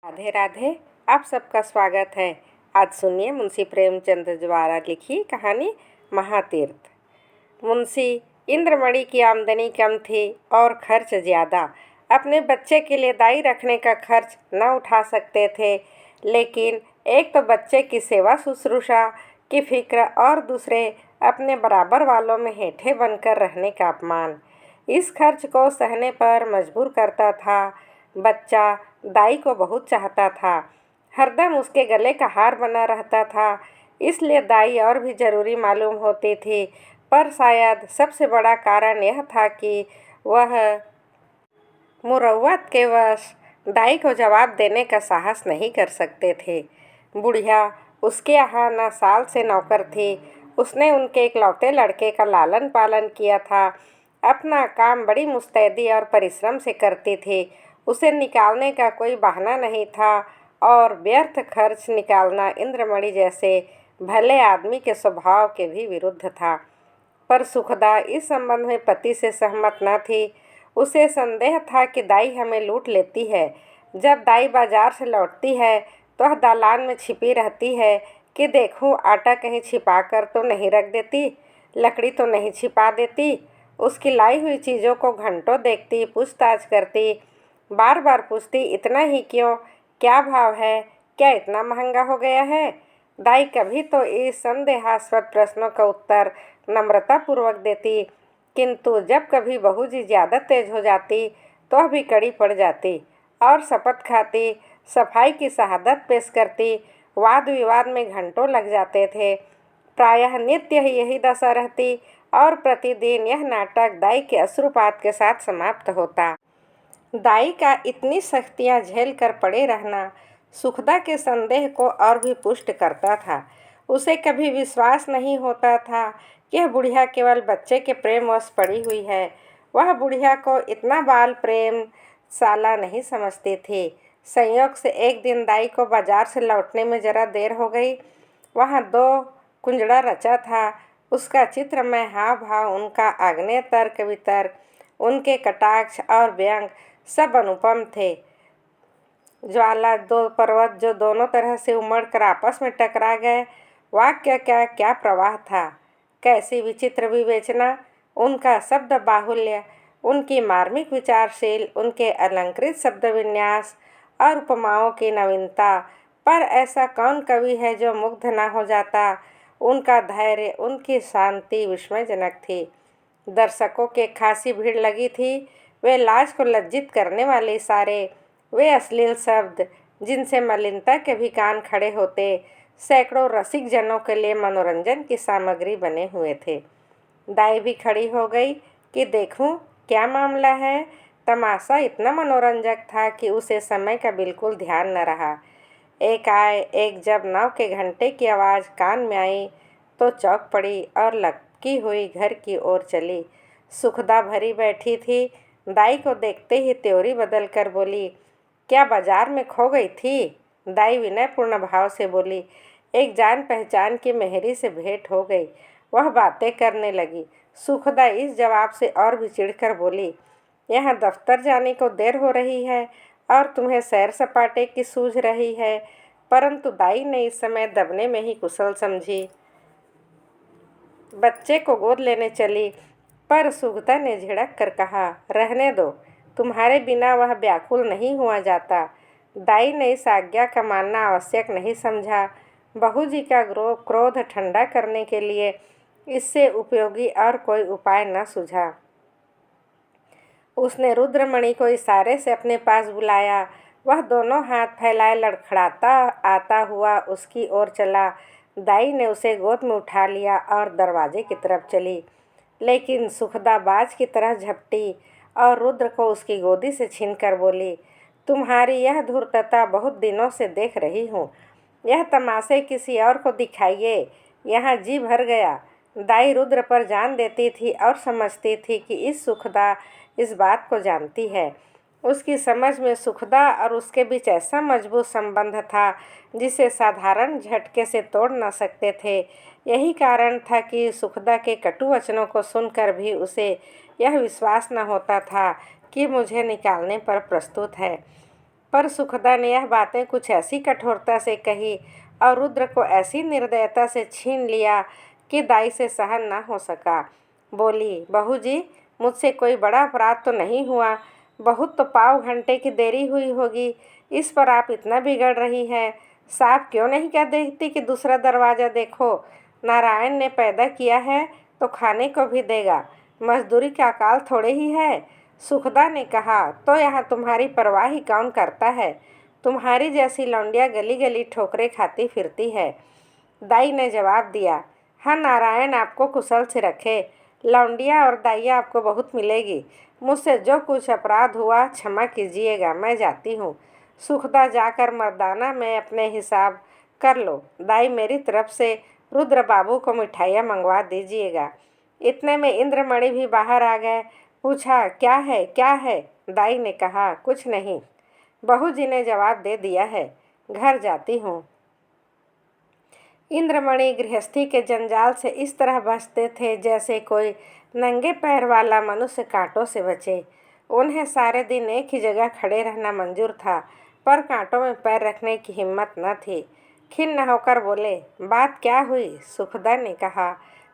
राधे राधे। आप सबका स्वागत है। आज सुनिए मुंशी प्रेमचंद द्वारा लिखी कहानी महातीर्थ। मुंशी इंद्रमणि की आमदनी कम थी और खर्च ज़्यादा। अपने बच्चे के लिए दाई रखने का खर्च न उठा सकते थे, लेकिन एक तो बच्चे की सेवा शुश्रूषा की फिक्र और दूसरे अपने बराबर वालों में हेठे बनकर रहने का अपमान इस खर्च को सहने पर मजबूर करता था। बच्चा दाई को बहुत चाहता था, हरदम उसके गले का हार बना रहता था, इसलिए दाई और भी ज़रूरी मालूम होती थी। पर शायद सबसे बड़ा कारण यह था कि वह मुरव्वत के वश दाई को जवाब देने का साहस नहीं कर सकते थे। बुढ़िया उसके यहाँ न साल से नौकर थी। उसने उनके इकलौते लड़के का लालन पालन किया था। अपना काम बड़ी मुस्तैदी और परिश्रम से करती थी। उसे निकालने का कोई बहाना नहीं था और व्यर्थ खर्च निकालना इंद्रमणि जैसे भले आदमी के स्वभाव के भी विरुद्ध था। पर सुखदा इस संबंध में पति से सहमत न थी। उसे संदेह था कि दाई हमें लूट लेती है। जब दाई बाजार से लौटती है तो वह दालान में छिपी रहती है कि देखूं आटा कहीं छिपा कर तो नहीं रख देती, लकड़ी तो नहीं छिपा देती। उसकी लाई हुई चीज़ों को घंटों देखती, पूछताछ करती, बार बार पूछती, इतना ही क्यों, क्या भाव है, क्या इतना महंगा हो गया है। दाई कभी तो इस संदेहास्पद प्रश्नों का उत्तर नम्रतापूर्वक देती, किंतु जब कभी बहू जी ज़्यादा तेज हो जाती तो वह भी कड़ी पड़ जाती और शपथ खाती, सफाई की शहादत पेश करती। वाद विवाद में घंटों लग जाते थे। प्रायः नित्य ही यही दशा रहती और प्रतिदिन यह नाटक दाई के अश्रुपात के साथ समाप्त होता। दाई का इतनी सख्तियां झेल कर पड़े रहना सुखदा के संदेह को और भी पुष्ट करता था। उसे कभी विश्वास नहीं होता था कि यह बुढ़िया केवल बच्चे के प्रेमवश पड़ी हुई है। वह बुढ़िया को इतना बाल प्रेम साला नहीं समझती थी। संयोग से एक दिन दाई को बाजार से लौटने में जरा देर हो गई। वहाँ दो कुंजड़ा रचा था। उसका चित्रमय हाव भाव, उनका आग्नेय तर्क वितर्क, उनके कटाक्ष और व्यंग सब अनुपम थे। ज्वाला दो पर्वत जो दोनों तरह से उमड़कर आपस में टकरा गए। वाक्य क्या प्रवाह था, कैसी विचित्र विवेचना, उनका शब्द बाहुल्य, उनकी मार्मिक विचारशील, उनके अलंकृत शब्द विन्यास और उपमाओं की नवीनता। पर ऐसा कौन कवि है जो मुग्ध ना हो जाता। उनका धैर्य, उनकी शांति विस्मयजनक थी। दर्शकों के खासी भीड़ लगी थी। वे लाज को लज्जित करने वाले इशारे, वे अश्लील शब्द जिनसे मलिनता के भी कान खड़े होते, सैकड़ों रसिक जनों के लिए मनोरंजन की सामग्री बने हुए थे। दाई भी खड़ी हो गई कि देखूं क्या मामला है। तमाशा इतना मनोरंजक था कि उसे समय का बिल्कुल ध्यान न रहा। एक जब नाव के घंटे की आवाज़ कान में आई तो चौंक पड़ी और लपकी हुई घर की ओर चली। सुखदा भरी बैठी थी। दाई को देखते ही त्योरी बदल कर बोली, क्या बाजार में खो गई थी। दाई विनयपूर्ण भाव से बोली, एक जान पहचान की मेहरी से भेंट हो गई। वह बातें करने लगी। सुखदा इस जवाब से और भी चिढ़कर बोली, यहाँ दफ्तर जाने को देर हो रही है और तुम्हें सैर सपाटे की सूझ रही है। परंतु दाई ने इस समय दबने में ही कुशल समझी। बच्चे को गोद लेने चली, पर सुगता ने झिड़क कर कहा, रहने दो, तुम्हारे बिना वह व्याकुल नहीं हुआ जाता। दाई ने इस आज्ञा का मानना आवश्यक नहीं समझा। बहू जी का क्रोध ठंडा करने के लिए इससे उपयोगी और कोई उपाय न सूझा। उसने रुद्रमणि को इशारे से अपने पास बुलाया। वह दोनों हाथ फैलाए लड़खड़ाता आता हुआ उसकी ओर चला। दाई ने उसे गोद में उठा लिया और दरवाजे की तरफ चली, लेकिन सुखदा बाज की तरह झपटी और रुद्र को उसकी गोदी से छीनकर बोली, तुम्हारी यह धूर्तता बहुत दिनों से देख रही हूँ। यह तमाशे किसी और को दिखाइए, यहाँ जी भर गया। दाई रुद्र पर जान देती थी और समझती थी कि इस सुखदा इस बात को जानती है। उसकी समझ में सुखदा और उसके बीच ऐसा मजबूत संबंध था जिसे साधारण झटके से तोड़ न सकते थे। यही कारण था कि सुखदा के कटु वचनों को सुनकर भी उसे यह विश्वास न होता था कि मुझे निकालने पर प्रस्तुत है। पर सुखदा ने यह बातें कुछ ऐसी कठोरता से कही और रुद्र को ऐसी निर्दयता से छीन लिया कि दाई से सहन न हो सका। बोली, बहू जी, मुझसे कोई बड़ा अपराध तो नहीं हुआ, बहुत तो पाव घंटे की देरी हुई होगी, इस पर आप इतना बिगड़ रही हैं। साफ क्यों नहीं कह देती कि दूसरा दरवाज़ा देखो। नारायण ने पैदा किया है तो खाने को भी देगा, मजदूरी का अकाल थोड़े ही है। सुखदा ने कहा, तो यहाँ तुम्हारी परवाह ही कौन करता है? तुम्हारी जैसी लौंडिया गली गली ठोकरें खाती फिरती है। दाई ने जवाब दिया, हाँ, नारायण आपको कुशल से रखे। लौंडिया और दाइया आपको बहुत मिलेगी। मुझसे जो कुछ अपराध हुआ क्षमा कीजिएगा, मैं जाती हूँ। सुखदा जाकर मर्दाना में अपने हिसाब कर लो। दाई, मेरी तरफ से रुद्र बाबू को मिठाइयाँ मंगवा दीजिएगा। इतने में इंद्रमणि भी बाहर आ गए। पूछा, क्या है क्या है? दाई ने कहा, कुछ नहीं। बहू जी ने जवाब दे दिया है, घर जाती हूँ। इंद्रमणि गृहस्थी के जंजाल से इस तरह बचते थे जैसे कोई नंगे पैर वाला मनुष्य कांटों से बचे। उन्हें सारे दिन एक ही जगह खड़े रहना मंजूर था, पर कांटों में पैर रखने की हिम्मत न थी। खिन्न होकर बोले, बात क्या हुई? सुखदा ने कहा,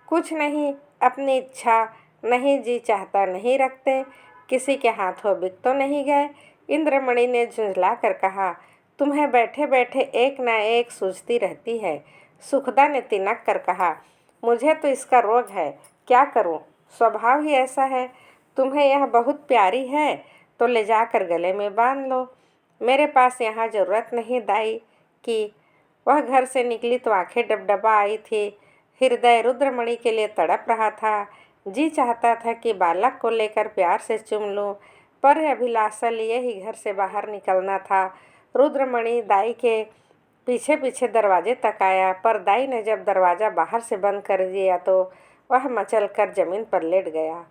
कुछ नहीं, अपनी इच्छा, नहीं जी चाहता नहीं रखते, किसी के हाथों बिक तो नहीं गए। इंद्रमणि ने झुंझला कर कहा, तुम्हें बैठे बैठे एक न एक सूझती रहती है। सुखदा ने तिनक कर कहा, मुझे तो इसका रोग है, क्या करूं? स्वभाव ही ऐसा है। तुम्हें यह बहुत प्यारी है तो ले जाकर गले में बांध लो। मेरे पास यहाँ ज़रूरत नहीं दाई की। वह घर से निकली तो आंखें डबडबा आई थी। हृदय रुद्रमणि के लिए तड़प रहा था। जी चाहता था कि बालक को लेकर प्यार से चूम लूं, पर अभिलाषा लिए ही घर से बाहर निकलना था। रुद्रमणि दाई के पीछे पीछे दरवाजे तक आया, पर दाई ने जब दरवाज़ा बाहर से बंद कर दिया तो वह मचल कर जमीन पर लेट गया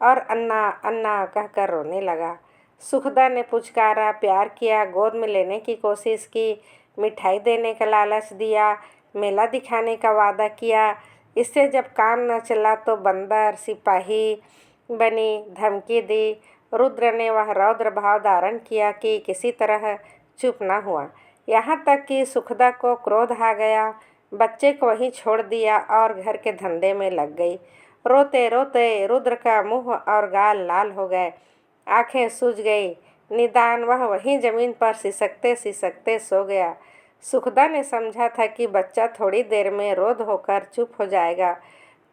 और अन्ना अन्ना कहकर रोने लगा। सुखदा ने पुचकारा, प्यार किया, गोद में लेने की कोशिश की, मिठाई देने का लालच दिया, मेला दिखाने का वादा किया। इससे जब काम न चला तो बंदर सिपाही बनी धमकी दी। रुद्र ने वह रौद्र भाव धारण किया कि किसी तरह चुप न हुआ। यहाँ तक कि सुखदा को क्रोध आ गया। बच्चे को वहीं छोड़ दिया और घर के धंधे में लग गई। रोते रोते रुद्र का मुंह और गाल लाल हो गए, आंखें सूज गई। निदान वह वहीं जमीन पर सिसकते सिसकते सो गया। सुखदा ने समझा था कि बच्चा थोड़ी देर में रोध होकर चुप हो जाएगा,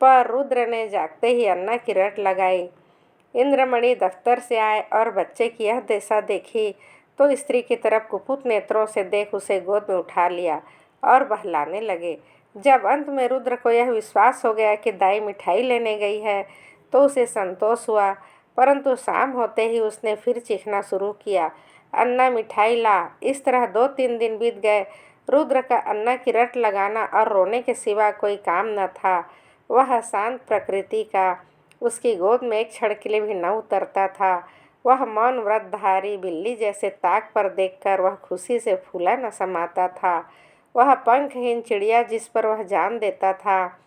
पर रुद्र ने जागते ही अन्ना की रट लगाई। इंद्रमणि दफ्तर से आए और बच्चे की यह दशा देखी तो स्त्री की तरफ कुपित नेत्रों से देख उसे गोद में उठा लिया और बहलाने लगे। जब अंत में रुद्र को यह विश्वास हो गया कि दाई मिठाई लेने गई है तो उसे संतोष हुआ, परंतु शाम होते ही उसने फिर चीखना शुरू किया, अन्ना मिठाई ला। इस तरह 2-3 दिन बीत गए। रुद्र का अन्ना की रट लगाना और रोने के सिवा कोई काम न था। वह शांत प्रकृति का, उसकी गोद में एक क्षण के लिए भी न उतरता था। वह मौन व्रतधारी बिल्ली जैसे ताक पर देखकर वह खुशी से फूला न समाता था। वह पंखहीन चिड़िया जिस पर वह जान देता था,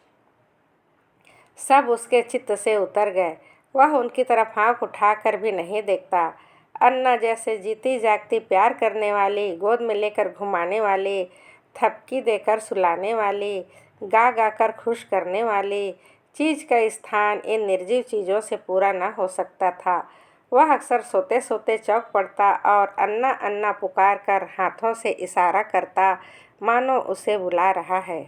सब उसके चित्त से उतर गए। वह उनकी तरफ आँख उठाकर भी नहीं देखता। अन्ना जैसे जीती जागती प्यार करने वाली, गोद में लेकर घुमाने वाली, थपकी देकर सुलाने वाली, गा गा कर खुश करने वाली चीज़ का स्थान इन निर्जीव चीज़ों से पूरा न हो सकता था। वह अक्सर सोते सोते चौंक पड़ता और अन्ना अन्ना पुकार कर हाथों से इशारा करता, मानो उसे बुला रहा है।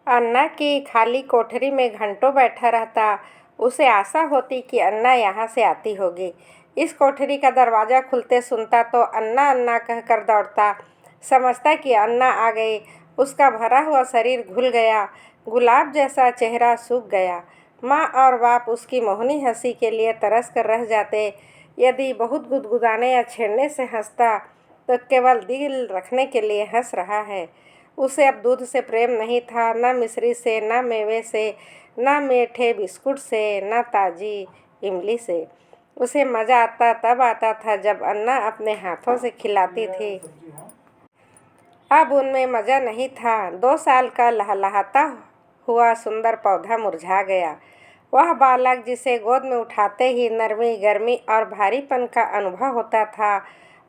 अन्ना की खाली कोठरी में घंटों बैठा रहता। उसे आशा होती कि अन्ना यहाँ से आती होगी। इस कोठरी का दरवाज़ा खुलते सुनता तो अन्ना अन्ना कहकर दौड़ता, समझता कि अन्ना आ गई। उसका भरा हुआ शरीर घुल गया, गुलाब जैसा चेहरा सूख गया। माँ और बाप उसकी मोहनी हंसी के लिए तरस कर रह जाते। यदि बहुत गुदगुदाने या छेड़ने से हंसता तो केवल दिल रखने के लिए हंस रहा है। उसे अब दूध से प्रेम नहीं था, न मिश्री से, न मेवे से, न मीठे बिस्कुट से, न ताज़ी इमली से। उसे मज़ा तब आता था जब अन्ना अपने हाथों से खिलाती थी। अब उनमें मज़ा नहीं था। 2 साल का लहलहाता हुआ सुंदर पौधा मुरझा गया। वह बालक जिसे गोद में उठाते ही नरमी, गर्मी और भारीपन का अनुभव होता था,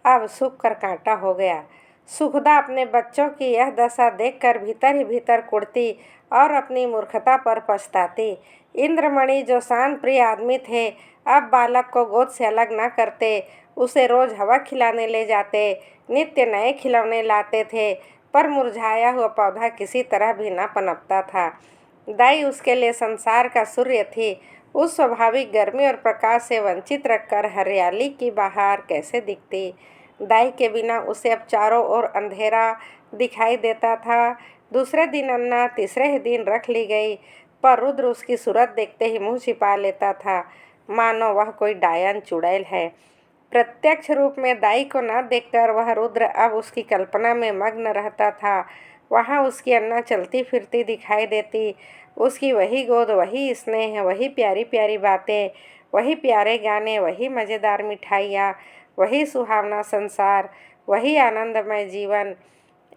अब सूख कर कांटा हो गया। सुखदा अपने बच्चों की यह दशा देखकर भीतर ही भीतर कुढ़ती और अपनी मूर्खता पर पछताती। इंद्रमणि जो शांत प्रिय आदमी थे, अब बालक को गोद से अलग न करते, उसे रोज हवा खिलाने ले जाते, नित्य नए खिलौने लाते थे, पर मुरझाया हुआ पौधा किसी तरह भी न पनपता था। दाई उसके लिए संसार का सूर्य थी। उस स्वाभाविक गर्मी और प्रकाश से वंचित रखकर हरियाली की बहार कैसे दिखती। दाई के बिना उसे अब चारों ओर अंधेरा दिखाई देता था। दूसरे दिन अन्ना तीसरे ही दिन रख ली गई, पर रुद्र उसकी सूरत देखते ही मुंह छिपा लेता था, मानो वह कोई डायन चुड़ैल है। प्रत्यक्ष रूप में दाई को न देखकर वह रुद्र अब उसकी कल्पना में मग्न रहता था। वहाँ उसकी अन्ना चलती फिरती दिखाई देती। उसकी वही गोद, वही स्नेह, वही प्यारी प्यारी बातें, वही प्यारे गाने, वही मज़ेदार मिठाइयाँ, वही सुहावना संसार, वही आनंदमय जीवन।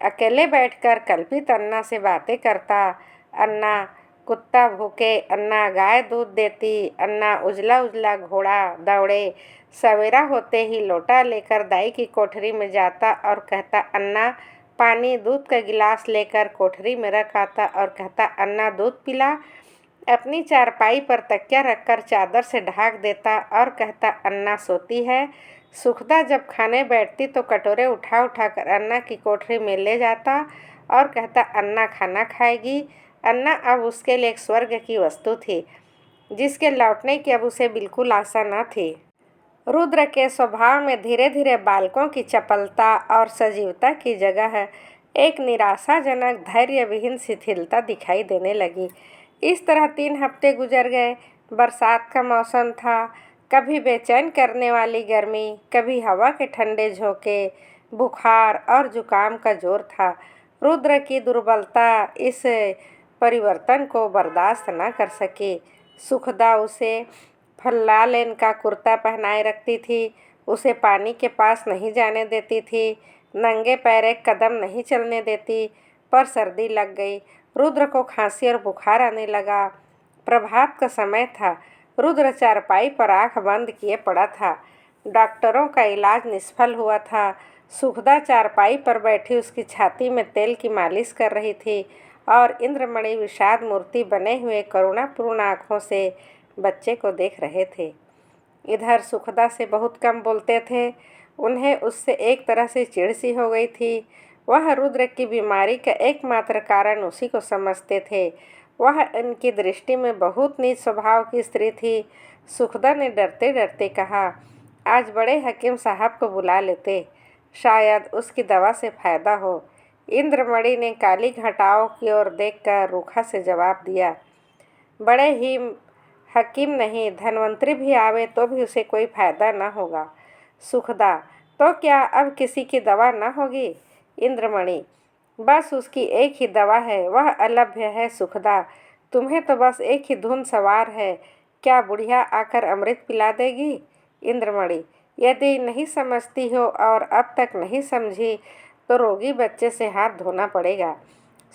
अकेले बैठकर कल्पित अन्ना से बातें करता। अन्ना कुत्ता भूखे, अन्ना गाय दूध देती, अन्ना उजला उजला घोड़ा दौड़े। सवेरा होते ही लोटा लेकर दाई की कोठरी में जाता और कहता, अन्ना पानी। दूध का गिलास लेकर कोठरी में रख आता और कहता, अन्ना दूध पिला। अपनी चारपाई पर तकिया रखकर चादर से ढाक देता और कहता, अन्ना सोती है। सुखदा जब खाने बैठती तो कटोरे उठा उठा कर अन्ना की कोठरी में ले जाता और कहता, अन्ना खाना खाएगी। अन्ना अब उसके लिए एक स्वर्ग की वस्तु थी, जिसके लौटने की अब उसे बिल्कुल आशा न थी। रुद्र के स्वभाव में धीरे धीरे बालकों की चपलता और सजीवता की जगह एक निराशाजनक धैर्य विहीन शिथिलता दिखाई देने लगी। इस तरह 3 हफ्ते गुजर गए। बरसात का मौसम था। कभी बेचैन करने वाली गर्मी, कभी हवा के ठंडे झोंके, बुखार और जुकाम का जोर था। रुद्र की दुर्बलता इस परिवर्तन को बर्दाश्त न कर सकी। सुखदा उसे फल्लालेन का कुर्ता पहनाए रखती थी, उसे पानी के पास नहीं जाने देती थी, नंगे पैर एक कदम नहीं चलने देती। पर सर्दी लग गई। रुद्र को खांसी और बुखार आने लगा। प्रभात का समय था। रुद्र चारपाई पर आंख बंद किए पड़ा था। डॉक्टरों का इलाज निष्फल हुआ था। सुखदा चारपाई पर बैठी उसकी छाती में तेल की मालिश कर रही थी और इंद्रमणि विषाद मूर्ति बने हुए करुणापूर्ण आँखों से बच्चे को देख रहे थे। इधर सुखदा से बहुत कम बोलते थे। उन्हें उससे एक तरह से चिढ़ सी हो गई थी। वह रुद्र की बीमारी का एकमात्र कारण उसी को समझते थे। वह इनकी दृष्टि में बहुत नीच स्वभाव की स्त्री थी। सुखदा ने डरते डरते कहा, आज बड़े हकीम साहब को बुला लेते, शायद उसकी दवा से फायदा हो। इंद्रमणि ने काली घटाओं की ओर देखकर रूखा से जवाब दिया, बड़े ही हकीम नहीं, धनवंतरी भी आवे तो भी उसे कोई फायदा न होगा। सुखदा, तो क्या अब किसी की दवा न होगी? इंद्रमणि, बस उसकी एक ही दवा है, वह अलभ्य है। सुखदा, तुम्हें तो बस एक ही धुन सवार है, क्या बुढ़िया आकर अमृत पिला देगी? इंद्रमणि, यदि नहीं समझती हो और अब तक नहीं समझी तो रोगी बच्चे से हाथ धोना पड़ेगा।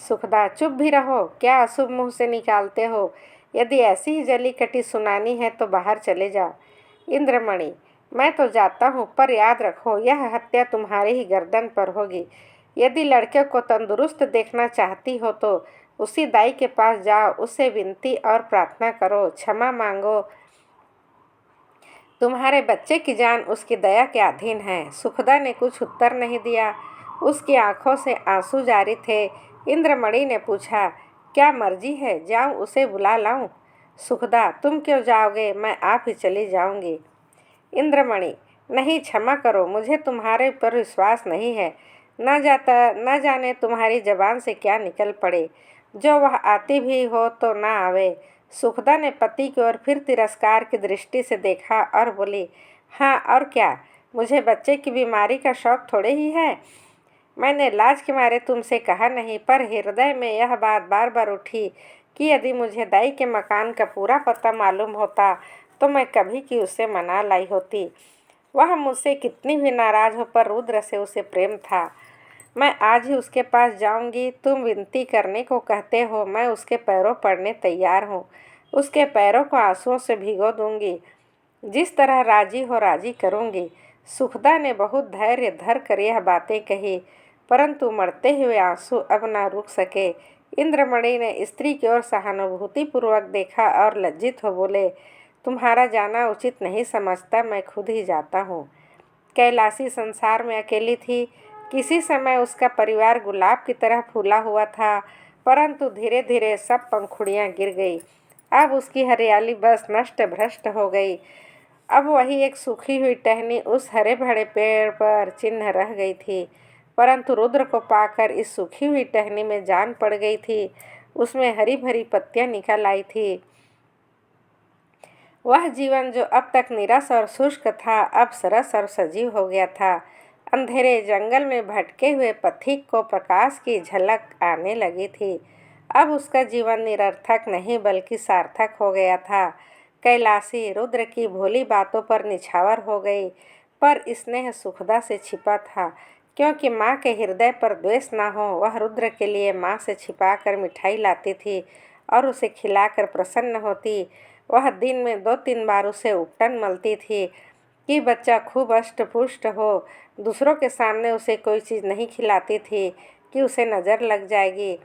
सुखदा, चुप भी रहो, क्या अशुभ मुँह से निकालते हो? यदि ऐसी ही जली कटी सुनानी है तो बाहर चले जाओ। इंद्रमणि, मैं तो जाता हूँ, पर याद रखो यह हत्या तुम्हारी ही गर्दन पर होगी। यदि लड़के को तंदुरुस्त देखना चाहती हो तो उसी दाई के पास जाओ, उससे विनती और प्रार्थना करो, क्षमा मांगो। तुम्हारे बच्चे की जान उसकी दया के अधीन है। सुखदा ने कुछ उत्तर नहीं दिया। उसकी आंखों से आंसू जारी थे। इंद्रमणि ने पूछा, क्या मर्जी है, जाऊं उसे बुला लाऊं? सुखदा, तुम क्यों जाओगे, मैं आप ही चली जाऊंगी। इंद्रमणि, नहीं, क्षमा करो, मुझे तुम्हारे ऊपर विश्वास नहीं है। न जाने तुम्हारी जबान से क्या निकल पड़े। जो वह आती भी हो तो ना आवे। सुखदा ने पति की ओर फिर तिरस्कार की दृष्टि से देखा और बोली, हाँ और क्या, मुझे बच्चे की बीमारी का शौक थोड़े ही है। मैंने लाज के मारे तुमसे कहा नहीं, पर हृदय में यह बात बार बार उठी कि यदि मुझे दाई के मकान का पूरा पता मालूम होता तो मैं कभी की उसे मना लाई होती। वह मुझसे कितनी भी नाराज़ हो, पर रुद्र से उसे प्रेम था। मैं आज ही उसके पास जाऊंगी। तुम विनती करने को कहते हो, मैं उसके पैरों पड़ने तैयार हूँ। उसके पैरों को आंसुओं से भिगो दूंगी। जिस तरह राजी हो राजी करूंगी। सुखदा ने बहुत धैर्य धर कर यह बातें कही, परंतु मरते हुए आंसू अब न रुक सके। इंद्रमणि ने स्त्री की ओर सहानुभूतिपूर्वक देखा और लज्जित हो बोले, तुम्हारा जाना उचित नहीं समझता, मैं खुद ही जाता हूँ। कैलाशी संसार में अकेली थी। किसी समय उसका परिवार गुलाब की तरह फूला हुआ था, परंतु धीरे धीरे सब पंखुड़ियाँ गिर गई। अब उसकी हरियाली बस नष्ट भ्रष्ट हो गई। अब वही एक सूखी हुई टहनी उस हरे भरे पेड़ पर चिन्ह रह गई थी, परंतु रुद्र को पाकर इस सूखी हुई टहनी में जान पड़ गई थी। उसमें हरी भरी पत्तियां निकल आई थी। वह जीवन जो अब तक नीरस और शुष्क था, अब सरस और सजीव हो गया था। अंधेरे जंगल में भटके हुए पथिक को प्रकाश की झलक आने लगी थी। अब उसका जीवन निरर्थक नहीं बल्कि सार्थक हो गया था। कैलाशी रुद्र की भोली बातों पर निछावर हो गई, पर स्नेह सुखदा से छिपा था। क्योंकि माँ के हृदय पर द्वेष न हो, वह रुद्र के लिए माँ से छिपाकर मिठाई लाती थी और उसे खिलाकर प्रसन्न होती। वह दिन में 2-3 बार उसे उपटन मलती थी कि बच्चा खूब अष्ट पुष्ट हो। दूसरों के सामने उसे कोई चीज़ नहीं खिलाती थी कि उसे नज़र लग जाएगी।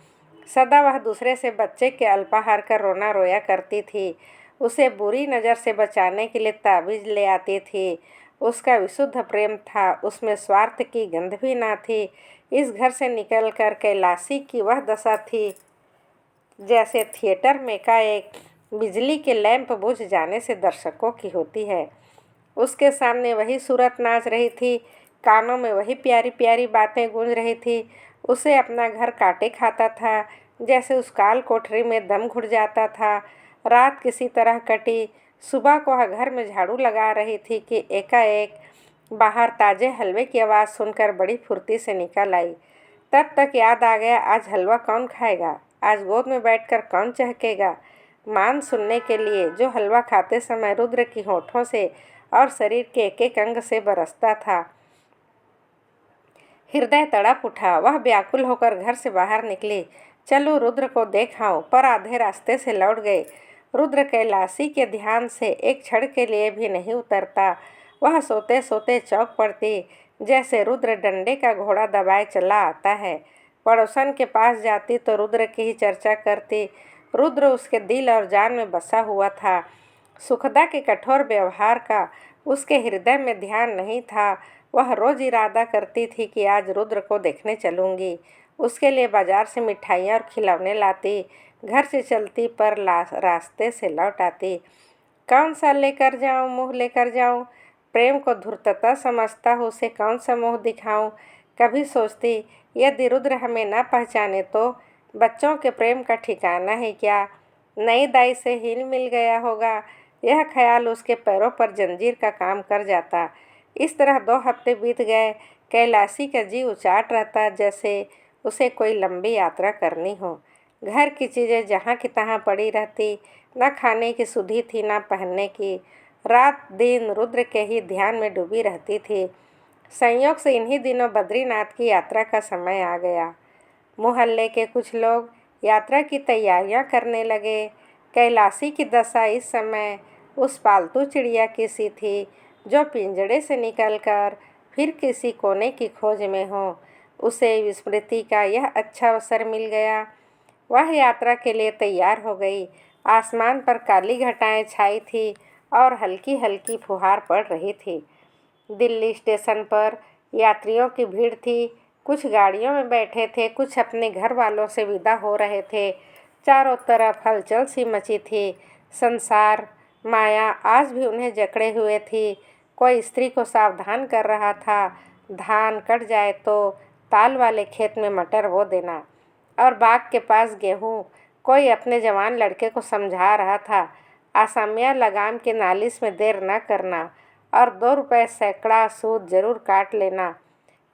सदा वह दूसरे से बच्चे के अल्पाहार कर रोना रोया करती थी। उसे बुरी नज़र से बचाने के लिए ताबीज़ ले आती थी। उसका विशुद्ध प्रेम था, उसमें स्वार्थ की गंध भी ना थी। इस घर से निकलकर कैलाशी की वह दशा थी जैसे थिएटर में का एक बिजली के लैंप बुझ जाने से दर्शकों की होती है। उसके सामने वही सूरत नाच रही थी, कानों में वही प्यारी प्यारी बातें गूंज रही थी। उसे अपना घर काटे खाता था, जैसे उस काल कोठरी में दम घुट जाता था। रात किसी तरह कटी। सुबह को वह घर में झाड़ू लगा रही थी कि एकाएक बाहर ताजे हलवे की आवाज़ सुनकर बड़ी फुर्ती से निकल आई। तब तक याद आ गया, आज हलवा कौन खाएगा, आज गोद में बैठकर कौन चहकेगा। मान सुनने के लिए जो हलवा खाते समय रुद्र की होठों से और शरीर के एक एक अंग से बरसता था। हृदय तड़प उठा। वह व्याकुल होकर घर से बाहर निकली। चलो रुद्र को देख आऊं, पर आधे रास्ते से लौट गए। रुद्र कैलाशी के ध्यान से एक क्षण के लिए भी नहीं उतरता। वह सोते सोते चौंक पड़ती, जैसे रुद्र डंडे का घोड़ा दबाए चला आता है। पड़ोसन के पास जाती तो रुद्र की ही चर्चा करती। रुद्र उसके दिल और जान में बसा हुआ था। सुखदा के कठोर व्यवहार का उसके हृदय में ध्यान नहीं था। वह रोज इरादा करती थी कि आज रुद्र को देखने चलूँगी। उसके लिए बाजार से मिठाइयाँ और खिलौने लाती। घर से चलती पर रास्ते से लौट आती। कौन सा लेकर जाऊँ, मुँह लेकर जाऊँ। प्रेम को धूर्तता समझता हूँ, उसे कौन सा मुँह दिखाऊँ। कभी सोचती, यदि रुद्र हमें न पहचाने तो बच्चों के प्रेम का ठिकाना है क्या। नई दाई से हिल मिल गया होगा। यह ख्याल उसके पैरों पर जंजीर का काम कर जाता। इस तरह 2 हफ्ते बीत गए। कैलाशी का जी उचाट रहता, जैसे उसे कोई लंबी यात्रा करनी हो। घर की चीज़ें जहाँ की तहाँ पड़ी रहती। न खाने की सुधि थी, न पहनने की। रात दिन रुद्र के ही ध्यान में डूबी रहती थी। संयोग से इन्हीं दिनों बद्रीनाथ की यात्रा का समय आ गया। मोहल्ले के कुछ लोग यात्रा की तैयारियां करने लगे। कैलाशी की दशा इस समय उस पालतू चिड़िया की सी थी जो पिंजड़े से निकलकर फिर किसी कोने की खोज में हो। उसे विस्मृति का यह अच्छा अवसर मिल गया। वह यात्रा के लिए तैयार हो गई। आसमान पर काली घटाएं छाई थी और हल्की हल्की फुहार पड़ रही थी। दिल्ली स्टेशन पर यात्रियों की भीड़ थी। कुछ गाड़ियों में बैठे थे, कुछ अपने घर वालों से विदा हो रहे थे। चारों तरफ हलचल सी मची थी। संसार माया आज भी उन्हें जकड़े हुए थी। कोई स्त्री को सावधान कर रहा था, धान कट जाए तो ताल वाले खेत में मटर बो देना, और बाग के पास गेहूँ। कोई अपने जवान लड़के को समझा रहा था, आसामिया लगाम के नालिश में देर न करना और 2 रुपये सैकड़ा सूद जरूर काट लेना।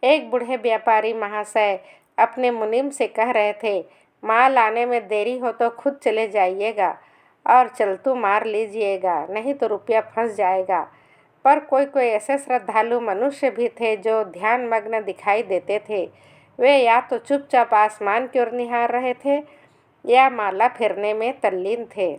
एक बूढ़े व्यापारी महाशय अपने मुनीम से कह रहे थे, माल आने में देरी हो तो खुद चले जाइएगा और चलतू मार लीजिएगा, नहीं तो रुपया फंस जाएगा। पर कोई कोई ऐसे श्रद्धालु मनुष्य भी थे जो ध्यान मग्न दिखाई देते थे। वे या तो चुपचाप आसमान की ओर निहार रहे थे या माला फेरने में तल्लीन थे।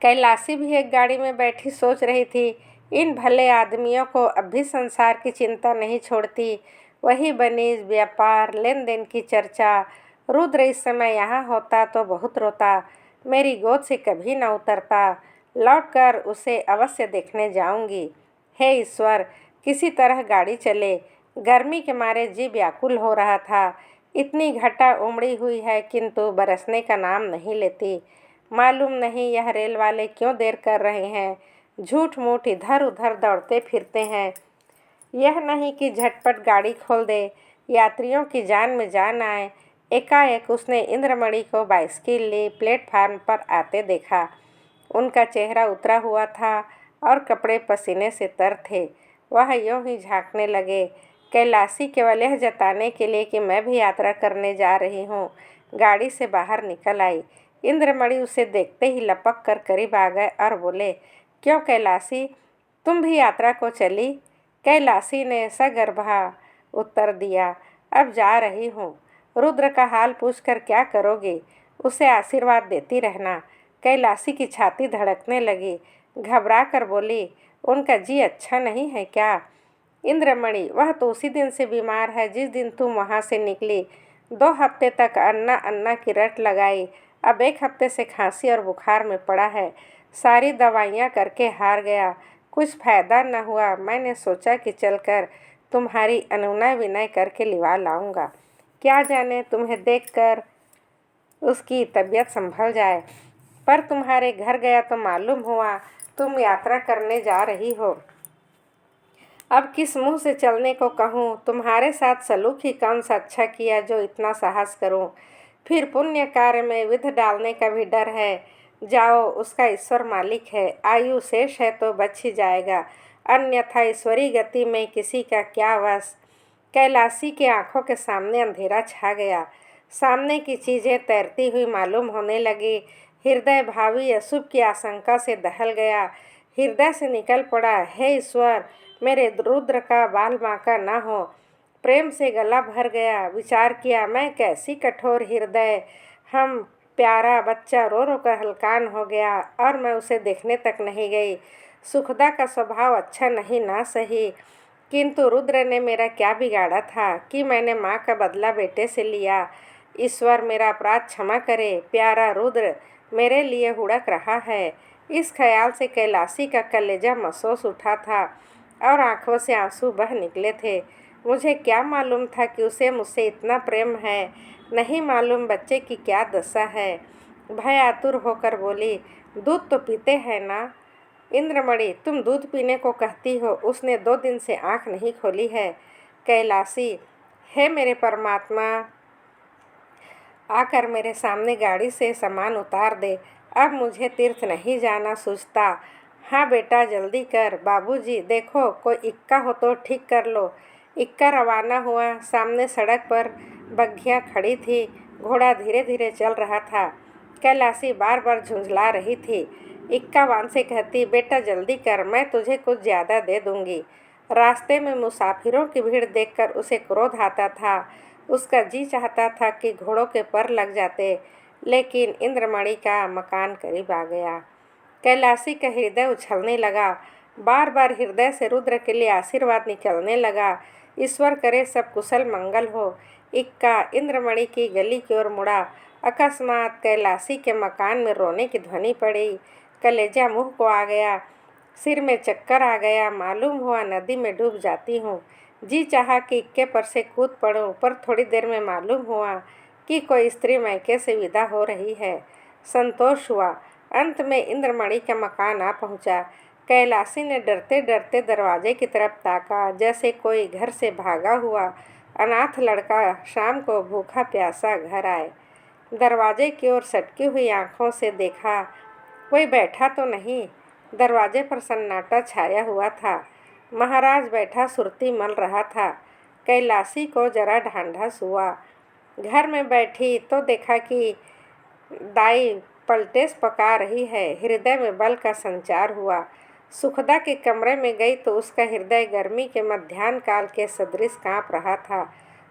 कैलाशी भी एक गाड़ी में बैठी सोच रही थी इन भले आदमियों को अब भी संसार की चिंता नहीं छोड़ती। वही बनीज, व्यापार, लेन देन की चर्चा। रुद्र इस समय यहाँ होता तो बहुत रोता, मेरी गोद से कभी न उतरता। लौटकर उसे अवश्य देखने जाऊंगी। हे ईश्वर, किसी तरह गाड़ी चले। गर्मी के मारे जी व्याकुल हो रहा था। इतनी घटा उमड़ी हुई है किंतु बरसने का नाम नहीं लेती। मालूम नहीं यह रेल वाले क्यों देर कर रहे हैं। झूठ मूठ इधर उधर दौड़ते फिरते हैं। यह नहीं कि झटपट गाड़ी खोल दे, यात्रियों की जान में जान आए। एकाएक उसने इंद्रमणि को बाइस्किल ली प्लेटफार्म पर आते देखा। उनका चेहरा उतरा हुआ था और कपड़े पसीने से तर थे। वह यूं ही झांकने लगे। कैलाशी केवल यह जताने के लिए कि मैं भी यात्रा करने जा रही हूँ, गाड़ी से बाहर निकल आई। इंद्रमणि उसे देखते ही लपक कर करीब आ गए और बोले, क्यों कैलाशी, तुम भी यात्रा को चली? कैलाशी ने सगर्भा उत्तर दिया, अब जा रही हूँ। रुद्र का हाल पूछकर क्या करोगे? उसे आशीर्वाद देती रहना। कैलाशी की छाती धड़कने लगी। घबरा कर बोली, उनका जी अच्छा नहीं है क्या? इंद्रमणि, वह तो उसी दिन से बीमार है जिस दिन तुम वहाँ से निकली। 2 हफ्ते तक अन्ना अन्ना की रट लगाई। अब 1 हफ्ते से खांसी और बुखार में पड़ा है। सारी दवाइयाँ करके हार गया, कुछ फायदा न हुआ। मैंने सोचा कि चलकर तुम्हारी अनुनय विनय करके लिवा लाऊंगा। क्या जाने तुम्हें देखकर उसकी तबीयत संभल जाए। पर तुम्हारे घर गया तो मालूम हुआ तुम यात्रा करने जा रही हो। अब किस मुंह से चलने को कहूँ। तुम्हारे साथ सलूक ही कौन सा अच्छा किया जो इतना साहस करूँ। फिर पुण्य कार्य में विध डालने का भी डर है। जाओ, उसका ईश्वर मालिक है। आयु शेष है तो बच ही जाएगा, अन्यथा ईश्वरी गति में किसी का क्या वश। कैलाशी की आंखों के सामने अंधेरा छा गया। सामने की चीज़ें तैरती हुई मालूम होने लगी। हृदय भावी अशुभ की आशंका से दहल गया। हृदय से निकल पड़ा, हे ईश्वर, मेरे रुद्र का बाल बांका न हो। प्रेम से गला भर गया। विचार किया, मैं कैसी कठोर हृदय। हम प्यारा बच्चा रो रो कर हलकान हो गया और मैं उसे देखने तक नहीं गई। सुखदा का स्वभाव अच्छा नहीं ना सही, किंतु रुद्र ने मेरा क्या बिगाड़ा था कि मैंने माँ का बदला बेटे से लिया। ईश्वर मेरा अपराध क्षमा करे। प्यारा रुद्र मेरे लिए हुड़क रहा है। इस ख्याल से कैलाशी का कलेजा महसूस उठा था और आंखों से आंसू बह निकले थे। मुझे क्या मालूम था कि उसे मुझसे इतना प्रेम है। नहीं मालूम बच्चे की क्या दशा है। भय आतुर होकर बोली, दूध तो पीते हैं ना? इंद्रमणि, तुम दूध पीने को कहती हो, उसने 2 दिन से आंख नहीं खोली है। कैलाशी, हे मेरे परमात्मा, आकर मेरे सामने गाड़ी से सामान उतार दे। अब मुझे तीर्थ नहीं जाना सूझता। हाँ बेटा, जल्दी कर। बाबूजी, देखो कोई इक्का हो तो ठीक कर लो। इक्का रवाना हुआ। सामने सड़क पर बग्घियाँ खड़ी थी। घोड़ा धीरे धीरे चल रहा था। कैलाशी बार बार झुंझला रही थी। इक्का वान से कहती, बेटा जल्दी कर, मैं तुझे कुछ ज़्यादा दे दूंगी। रास्ते में मुसाफिरों की भीड़ देखकर उसे क्रोध आता था। उसका जी चाहता था कि घोड़ों के पर लग जाते, लेकिन इंद्रमणि का मकान करीब आ गया। कैलाशी का हृदय उछलने लगा। बार बार हृदय से रुद्र के लिए आशीर्वाद निकलने लगा। ईश्वर करे सब कुशल मंगल हो। इक्का इंद्रमणि की गली की ओर मुड़ा। अकस्मात कैलाशी के मकान में रोने की ध्वनि पड़ी। कलेजा मुंह को आ गया। सिर में चक्कर आ गया। मालूम हुआ नदी में डूब जाती हूँ। जी चाहा कि इक्के पर से कूद पड़ूं, पर थोड़ी देर में मालूम हुआ कि कोई स्त्री मैके से विदा हो रही है। संतोष हुआ। अंत में इंद्रमणि का मकान आ पहुंचा। कैलाशी ने डरते डरते दरवाजे की तरफ ताका, जैसे कोई घर से भागा हुआ अनाथ लड़का शाम को भूखा प्यासा घर आए। दरवाजे की ओर सटकी हुई आंखों से देखा, कोई बैठा तो नहीं। दरवाजे पर सन्नाटा छाया हुआ था। महाराज बैठा सुरती मल रहा था। कैलाशी को जरा ढांढस हुआ। घर में बैठी तो देखा कि दाई पलटेस पका रही है। हृदय में बल का संचार हुआ। सुखदा के कमरे में गई तो उसका हृदय गर्मी के मध्याह्न काल के सदृश काँप रहा था।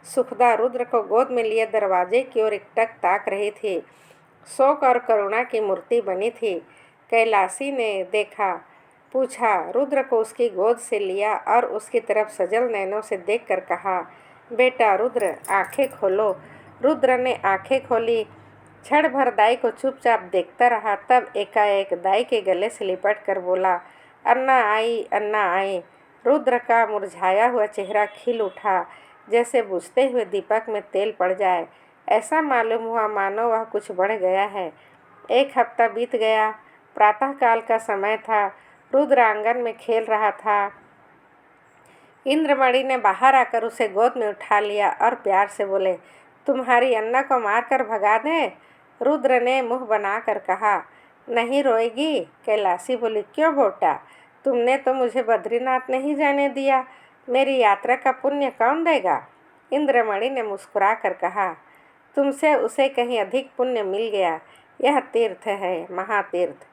सुखदा रुद्र को गोद में लिए दरवाजे की ओर एकटक ताक रही थी। शोक और करुणा की मूर्ति बनी थी। कैलाशी ने देखा पूछा। रुद्र को उसकी गोद से लिया और उसकी तरफ सजल नैनों से देखकर कहा, बेटा रुद्र, आंखें खोलो। रुद्र ने आंखें खोली। क्षण भर दाई को चुपचाप देखता रहा, तब एकाएक दाई के गले से लिपट कर बोला, अन्ना आई, अन्ना आई। रुद्र का मुरझाया हुआ चेहरा खिल उठा, जैसे बुझते हुए दीपक में तेल पड़ जाए। ऐसा मालूम हुआ मानो वह कुछ बढ़ गया है। 1 हफ्ता बीत गया। प्रातःकाल का समय था। रुद्र आंगन में खेल रहा था। इंद्रमणि ने बाहर आकर उसे गोद में उठा लिया और प्यार से बोले, तुम्हारी अन्ना को मारकर भगा दें? रुद्र ने मुंह बनाकर कहा, नहीं रोएगी? कैलाशी बोली, क्यों बेटा, तुमने तो मुझे बद्रीनाथ नहीं जाने दिया। मेरी यात्रा का पुण्य कौन देगा? इंद्रमणि ने मुस्कुरा कर कहा, तुमसे उसे कहीं अधिक पुण्य मिल गया। यह तीर्थ है, महातीर्थ।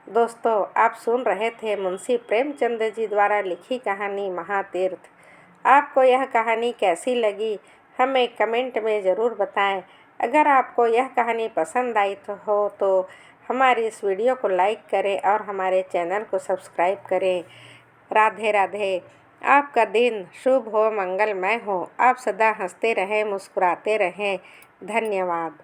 दोस्तों, आप सुन रहे थे मुंशी प्रेमचंद जी द्वारा लिखी कहानी महातीर्थ। आपको यह कहानी कैसी लगी हमें कमेंट में ज़रूर बताएं। अगर आपको यह कहानी पसंद आई तो हमारी इस वीडियो को लाइक करें और हमारे चैनल को सब्सक्राइब करें। राधे राधे। आपका दिन शुभ हो, मंगलमय हो। आप सदा हंसते रहें, मुस्कुराते रहें। धन्यवाद।